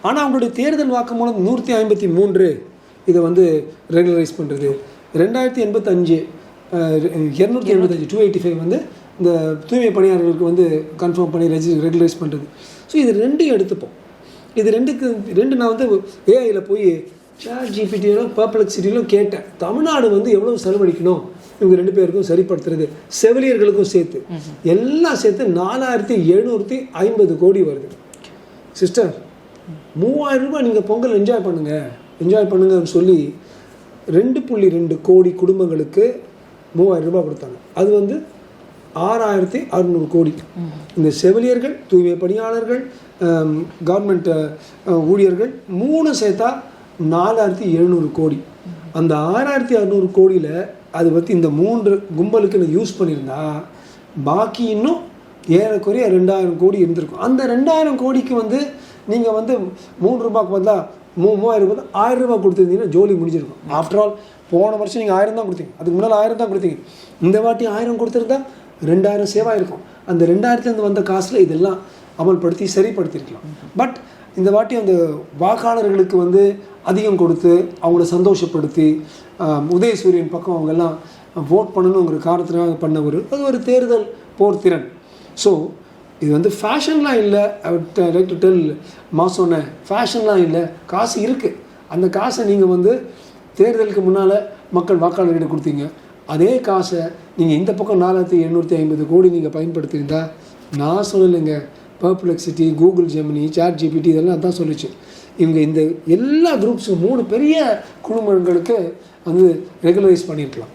ஆனால் அவங்களுடைய தேர்தல் வாக்குமூலம் 153 இதை வந்து ரெகுலரைஸ் பண்ணுறது, 2085 275 285 வந்து இந்த தூய்மை பணியாளர்களுக்கு வந்து கன்ஃபார்ம் பண்ணி ரெகுலரைஸ் பண்ணுறது. ஸோ இது ரெண்டையும் எடுத்துப்போம். இது ரெண்டு நான் வந்து ஏஐயில் போய் ChatGPT பர்ப்ளெக்சிட்டியிலும் கேட்டேன். தமிழ்நாடு வந்து எவ்வளோ செலவழிக்கணும் இவங்க 2 பேருக்கும் சரிப்படுத்துறது, செவிலியர்களுக்கும் சேர்த்து எல்லாம் சேர்த்து 4750 கோடி வருது. சிஸ்டர் 3000 ரூபாய் நீங்கள் பொங்கல் என்ஜாய் பண்ணுங்கன்னு சொல்லி 2.2 கோடி குடும்பங்களுக்கு 3000 ரூபாய் கொடுத்தாங்க. அது வந்து 6600 கோடி. இந்த செவிலியர்கள், தூய்மை பணியாளர்கள், கவர்மெண்ட் ஊழியர்கள் 3 சேர்த்தா 4700 கோடி. அந்த 6600 கோடியில் அது பற்றி இந்த 3 கும்பலுக்கு நான் யூஸ் பண்ணியிருந்தா பாக்கி இன்னும் ஏறக்குறைய 2000 கோடி இருந்திருக்கும். அந்த 2000 கோடிக்கு வந்து நீங்கள் வந்து 3 ரூபாய்க்கு பதிலாக 3000 ரூபாய் 1000 ரூபாய் கொடுத்துருந்தீங்கன்னா ஜோலி முடிஞ்சிருக்கும். ஆஃப்டர் ஆல் போன வருஷம் நீங்கள் 1000 தான் கொடுத்தீங்க, அதுக்கு முன்னால் 1000 தான் கொடுத்தீங்க. இந்த வாட்டி 1000 கொடுத்துருந்தா 2000 சேவாக இருக்கும். அந்த 2000 வந்த காசில் இதெல்லாம் அமல்படுத்தி சரிப்படுத்தியிருக்கலாம். பட் இந்த வாட்டி அந்த வாக்காளர்களுக்கு வந்து அதிகம் கொடுத்து அவங்கள சந்தோஷப்படுத்தி உதயசூரியன் பக்கம் அவங்கெல்லாம் ஓட் பண்ணணுங்கிற காரணத்தினாக பண்ண அது ஒரு தேர்தல் போர் திறன். ஸோ இது வந்து ஃபேஷன்லாம் இல்லை. லைக் டு டெல் சொன்னேன், ஃபேஷன்லாம் இல்லை, காசு இருக்குது. அந்த காசை நீங்கள் வந்து தேர்தலுக்கு முன்னால் மக்கள் வாக்காளர்கிட்ட கொடுத்தீங்க. அதே காசை நீங்கள் இந்த பக்கம் 4750 கோடி நீங்கள் பயன்படுத்தியிருந்தால், நான் சொல்லலைங்க, பர்ப்ளெக்சிட்டி, கூகுள் ஜெமினி, ChatGPT இதெல்லாம் அதான் சொல்லிச்சு. இவங்க இந்த எல்லா குரூப்ஸும் 3 பெரிய குழுமங்களுக்கு வந்து ரெகுலரைஸ் பண்ணியிருக்கலாம்.